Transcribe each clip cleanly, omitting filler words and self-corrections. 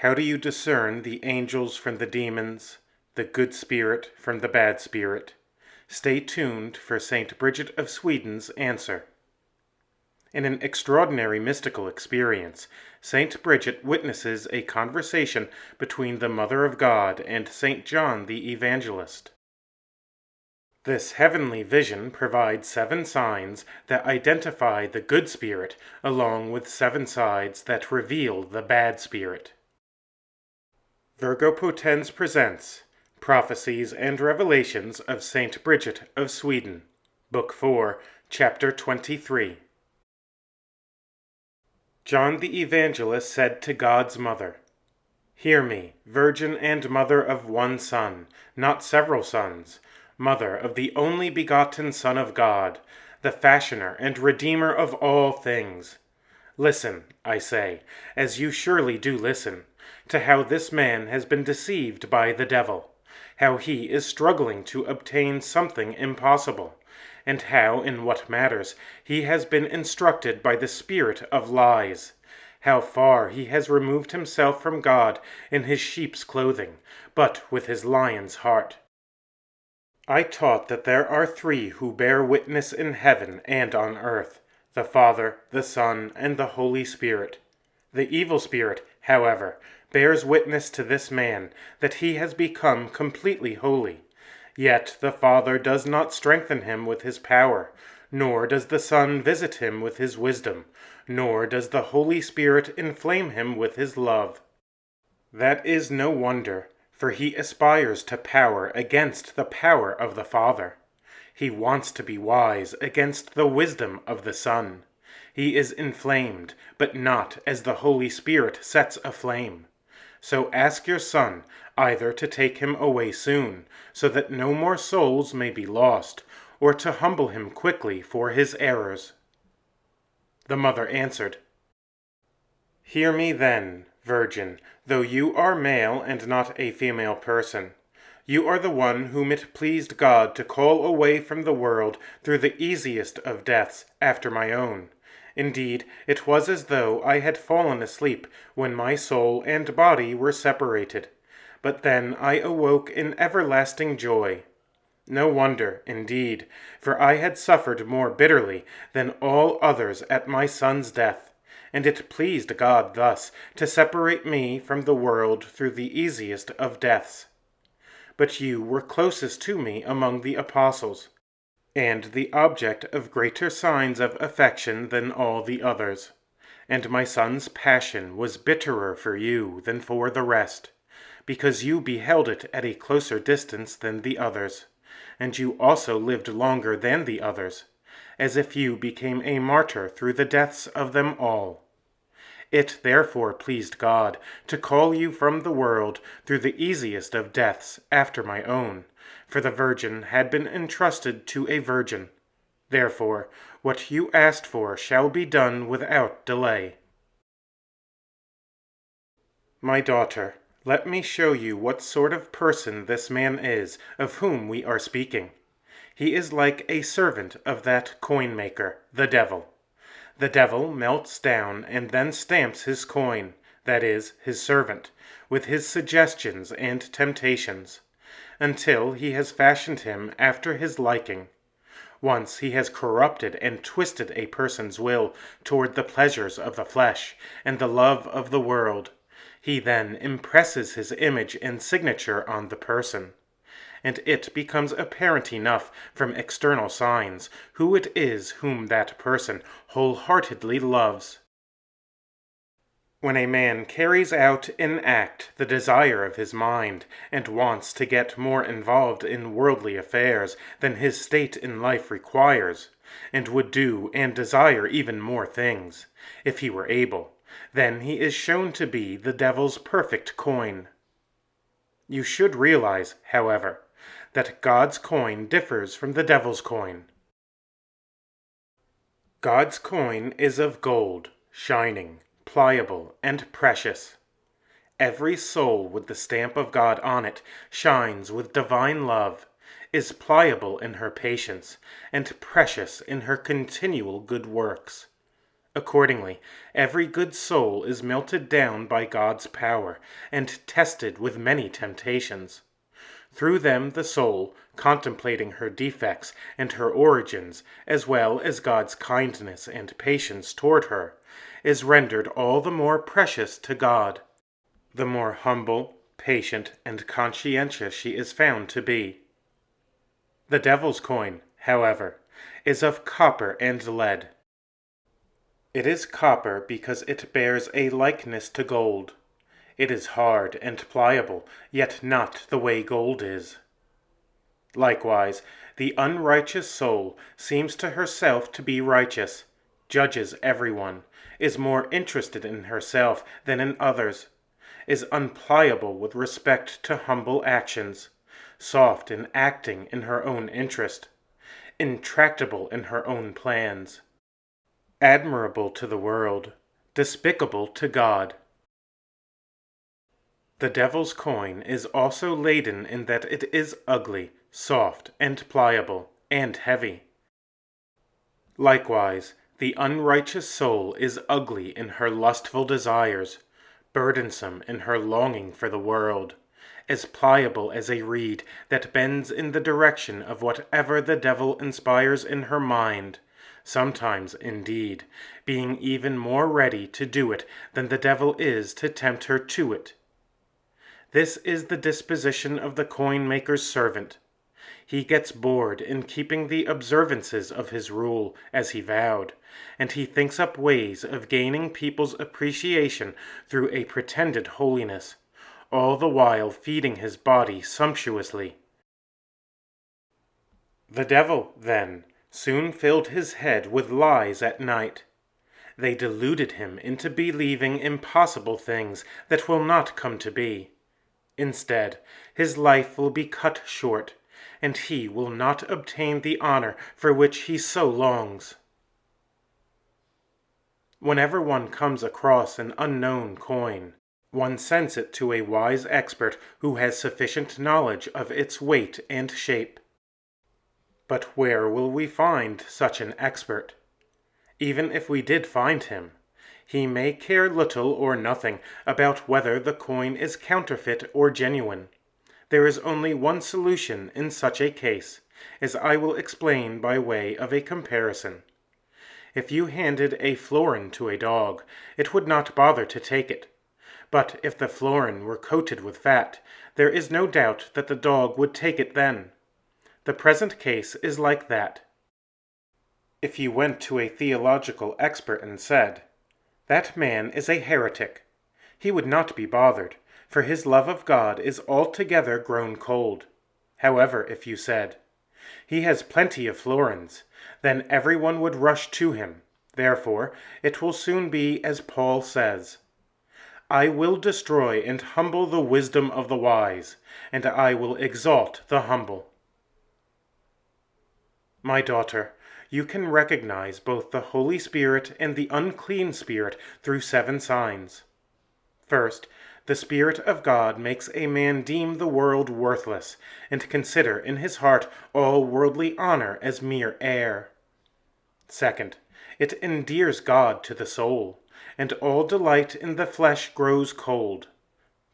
How do you discern the angels from the demons, the good spirit from the bad spirit? Stay tuned for St. Bridget of Sweden's answer. In an extraordinary mystical experience, St. Bridget witnesses a conversation between the Mother of God and St. John the Evangelist. This heavenly vision provides 7 signs that identify the good spirit, along with 7 sides that reveal the bad spirit. Virgo Potens presents Prophecies and Revelations of St. Bridget of Sweden, Book 4, Chapter 23. John the Evangelist said to God's Mother, "Hear me, Virgin and Mother of one Son, not several sons, Mother of the only begotten Son of God, the Fashioner and Redeemer of all things. Listen, I say, as you surely do listen, to how this man has been deceived by the devil, how he is struggling to obtain something impossible, and how in what matters he has been instructed by the spirit of lies, how far he has removed himself from God in his sheep's clothing, but with his lion's heart. I taught that there are 3 who bear witness in heaven and on earth, the Father, the Son, and the Holy Spirit. The evil spirit, however, bears witness to this man that he has become completely holy. Yet the Father does not strengthen him with his power, nor does the Son visit him with his wisdom, nor does the Holy Spirit inflame him with his love. That is no wonder, for he aspires to power against the power of the Father. He wants to be wise against the wisdom of the Son. He is inflamed, but not as the Holy Spirit sets aflame. So ask your Son either to take him away soon, so that no more souls may be lost, or to humble him quickly for his errors." The mother answered, "Hear me then, Virgin, though you are male and not a female person. You are the one whom it pleased God to call away from the world through the easiest of deaths after my own. Indeed, it was as though I had fallen asleep when my soul and body were separated, but then I awoke in everlasting joy. No wonder, indeed, for I had suffered more bitterly than all others at my son's death, and it pleased God thus to separate me from the world through the easiest of deaths. But you were closest to me among the apostles, and the object of greater signs of affection than all the others. And my son's passion was bitterer for you than for the rest, because you beheld it at a closer distance than the others, and you also lived longer than the others, as if you became a martyr through the deaths of them all. It therefore pleased God to call you from the world through the easiest of deaths after my own, for the Virgin had been entrusted to a virgin. Therefore, what you asked for shall be done without delay. My daughter, let me show you what sort of person this man is of whom we are speaking. He is like a servant of that coin-maker, the devil. The devil melts down and then stamps his coin, that is, his servant, with his suggestions and temptations, until he has fashioned him after his liking. Once he has corrupted and twisted a person's will toward the pleasures of the flesh and the love of the world, he then impresses his image and signature on the person, and it becomes apparent enough from external signs who it is whom that person wholeheartedly loves. When a man carries out in act the desire of his mind, and wants to get more involved in worldly affairs than his state in life requires, and would do and desire even more things, if he were able, then he is shown to be the devil's perfect coin. You should realize, however, that God's coin differs from the devil's coin. God's coin is of gold, shining, pliable, and precious. Every soul with the stamp of God on it shines with divine love, is pliable in her patience, and precious in her continual good works. Accordingly, every good soul is melted down by God's power and tested with many temptations. Through them the soul, contemplating her defects and her origins, as well as God's kindness and patience toward her, is rendered all the more precious to God, the more humble, patient, and conscientious she is found to be. The devil's coin, however, is of copper and lead. It is copper because it bears a likeness to gold. It is hard and pliable, yet not the way gold is. Likewise, the unrighteous soul seems to herself to be righteous, judges everyone, is more interested in herself than in others, is unpliable with respect to humble actions, soft in acting in her own interest, intractable in her own plans, admirable to the world, despicable to God. The devil's coin is also laden in that it is ugly, soft, and pliable, and heavy. Likewise, the unrighteous soul is ugly in her lustful desires, burdensome in her longing for the world, as pliable as a reed that bends in the direction of whatever the devil inspires in her mind, sometimes, indeed, being even more ready to do it than the devil is to tempt her to it. This is the disposition of the coin-maker's servant. He gets bored in keeping the observances of his rule, as he vowed, and he thinks up ways of gaining people's appreciation through a pretended holiness, all the while feeding his body sumptuously. The devil, then, soon filled his head with lies at night. They deluded him into believing impossible things that will not come to be. Instead, his life will be cut short, and he will not obtain the honor for which he so longs. Whenever one comes across an unknown coin, one sends it to a wise expert who has sufficient knowledge of its weight and shape. But where will we find such an expert? Even if we did find him, he may care little or nothing about whether the coin is counterfeit or genuine. There is only one solution in such a case, as I will explain by way of a comparison. If you handed a florin to a dog, it would not bother to take it. But if the florin were coated with fat, there is no doubt that the dog would take it then. The present case is like that. If you went to a theological expert and said, "That man is a heretic," he would not be bothered, for his love of God is altogether grown cold. However, if you said, "He has plenty of florins," then everyone would rush to him. Therefore, it will soon be as Paul says, "I will destroy and humble the wisdom of the wise, and I will exalt the humble." My daughter, you can recognize both the Holy Spirit and the unclean spirit through 7 signs. First, the Spirit of God makes a man deem the world worthless, and consider in his heart all worldly honor as mere air. Second, it endears God to the soul, and all delight in the flesh grows cold.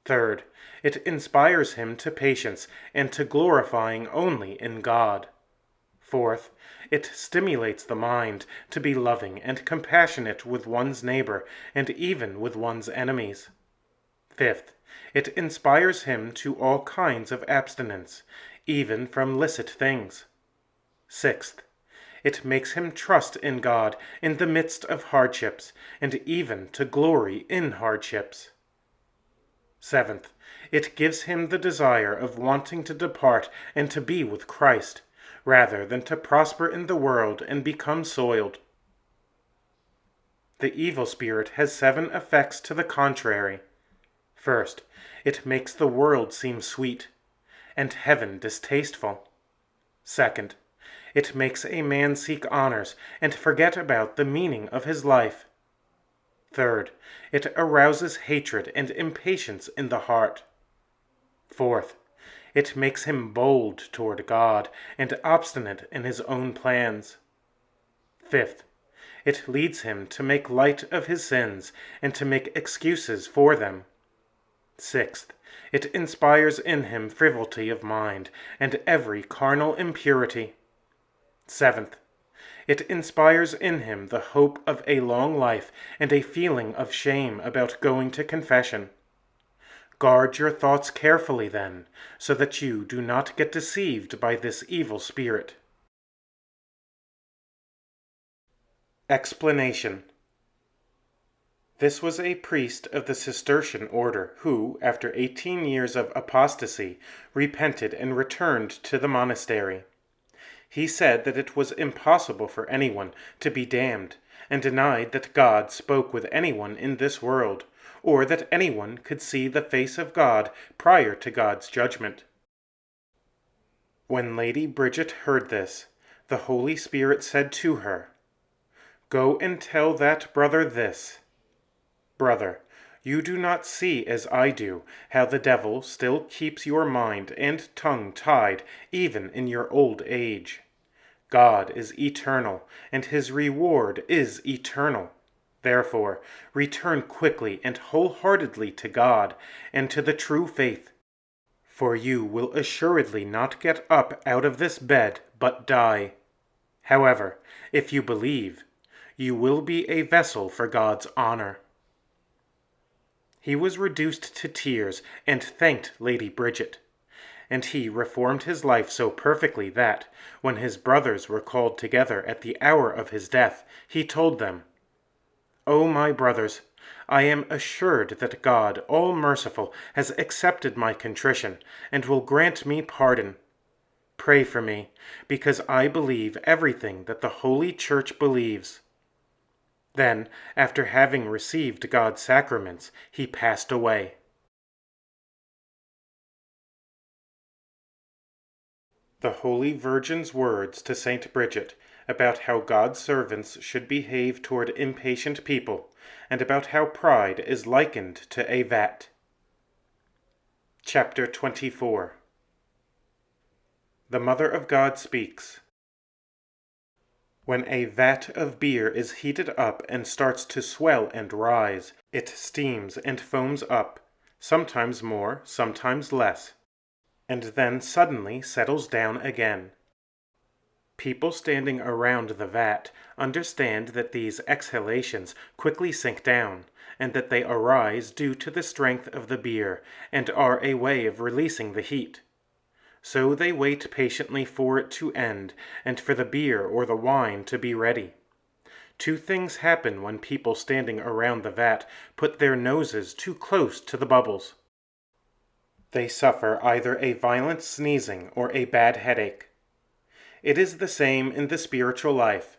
Third, it inspires him to patience and to glorifying only in God. Fourth, it stimulates the mind to be loving and compassionate with one's neighbor and even with one's enemies. Fifth, it inspires him to all kinds of abstinence, even from licit things. Sixth, it makes him trust in God in the midst of hardships, and even to glory in hardships. Seventh, it gives him the desire of wanting to depart and to be with Christ, rather than to prosper in the world and become soiled. The evil spirit has 7 effects to the contrary. First, it makes the world seem sweet, and heaven distasteful. Second, it makes a man seek honors and forget about the meaning of his life. Third, it arouses hatred and impatience in the heart. Fourth, it makes him bold toward God and obstinate in his own plans. Fifth, It leads him to make light of his sins and to make excuses for them. Sixth, it inspires in him frivolity of mind and every carnal impurity. Seventh, it inspires in him the hope of a long life and a feeling of shame about going to confession. Guard your thoughts carefully, then, so that you do not get deceived by this evil spirit. Explanation. This was a priest of the Cistercian order who, after 18 years of apostasy, repented and returned to the monastery. He said that it was impossible for anyone to be damned, and denied that God spoke with anyone in this world, or that anyone could see the face of God prior to God's judgment. When Lady Bridget heard this, the Holy Spirit said to her, "Go and tell that brother this. Brother, you do not see as I do how the devil still keeps your mind and tongue tied even in your old age. God is eternal, and his reward is eternal. Therefore, return quickly and wholeheartedly to God and to the true faith. For you will assuredly not get up out of this bed, but die. However, if you believe, you will be a vessel for God's honor." He was reduced to tears and thanked Lady Bridget, and he reformed his life so perfectly that, when his brothers were called together at the hour of his death, he told them, "O my brothers, I am assured that God, all-merciful, has accepted my contrition, and will grant me pardon. Pray for me, because I believe everything that the Holy Church believes." Then, after having received God's sacraments, he passed away. The Holy Virgin's words to Saint Bridget about how God's servants should behave toward impatient people, and about how pride is likened to a vat. Chapter 24. The Mother of God speaks. When a vat of beer is heated up and starts to swell and rise, it steams and foams up, sometimes more, sometimes less, and then suddenly settles down again. People standing around the vat understand that these exhalations quickly sink down, and that they arise due to the strength of the beer, and are a way of releasing the heat. So they wait patiently for it to end, and for the beer or the wine to be ready. Two things happen when people standing around the vat put their noses too close to the bubbles. They suffer either a violent sneezing or a bad headache. It is the same in the spiritual life.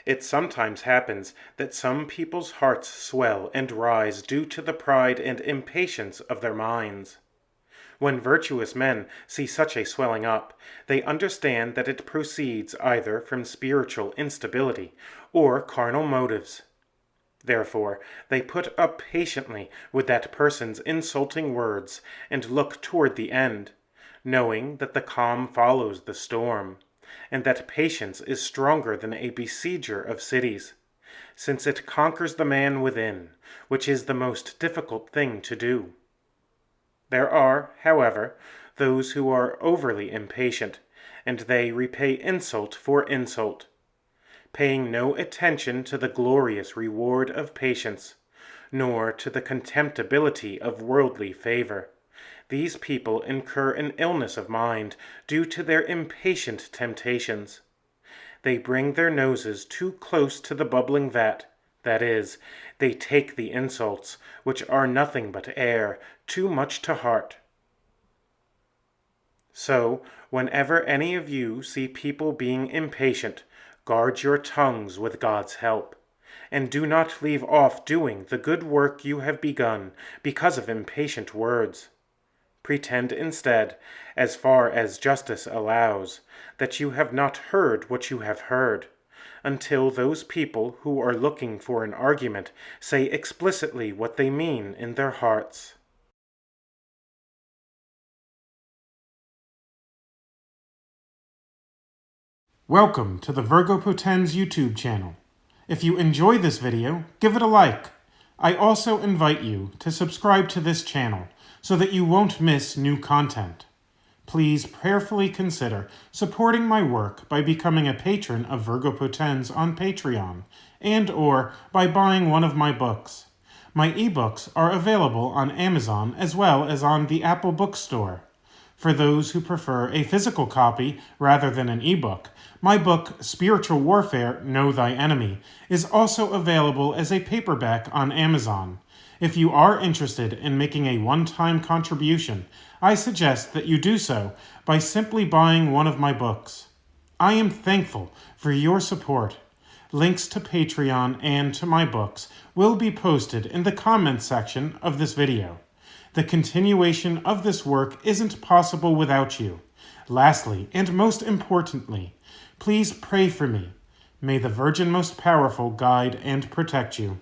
It sometimes happens that some people's hearts swell and rise due to the pride and impatience of their minds. When virtuous men see such a swelling up, they understand that it proceeds either from spiritual instability or carnal motives. Therefore, they put up patiently with that person's insulting words and look toward the end, knowing that the calm follows the storm, and that patience is stronger than a besieger of cities, since it conquers the man within, which is the most difficult thing to do. There are, however, those who are overly impatient, and they repay insult for insult, paying no attention to the glorious reward of patience, nor to the contemptibility of worldly favor. These people incur an illness of mind due to their impatient temptations. They bring their noses too close to the bubbling vat, that is, they take the insults, which are nothing but air, too much to heart. So, whenever any of you see people being impatient, guard your tongues with God's help, and do not leave off doing the good work you have begun because of impatient words. Pretend instead, as far as justice allows, that you have not heard what you have heard, until those people who are looking for an argument say explicitly what they mean in their hearts. Welcome to the Virgo Potens YouTube channel. If you enjoy this video, give it a like. I also invite you to subscribe to this channel so that you won't miss new content. Please prayerfully consider supporting my work by becoming a patron of Virgo Potens on Patreon and/or by buying one of my books. My ebooks are available on Amazon as well as on the Apple Bookstore. For those who prefer a physical copy rather than an ebook, my book, Spiritual Warfare, Know Thy Enemy, is also available as a paperback on Amazon. If you are interested in making a one-time contribution, I suggest that you do so by simply buying one of my books. I am thankful for your support. Links to Patreon and to my books will be posted in the comments section of this video. The continuation of this work isn't possible without you. Lastly, and most importantly, please pray for me. May the Virgin Most Powerful guide and protect you.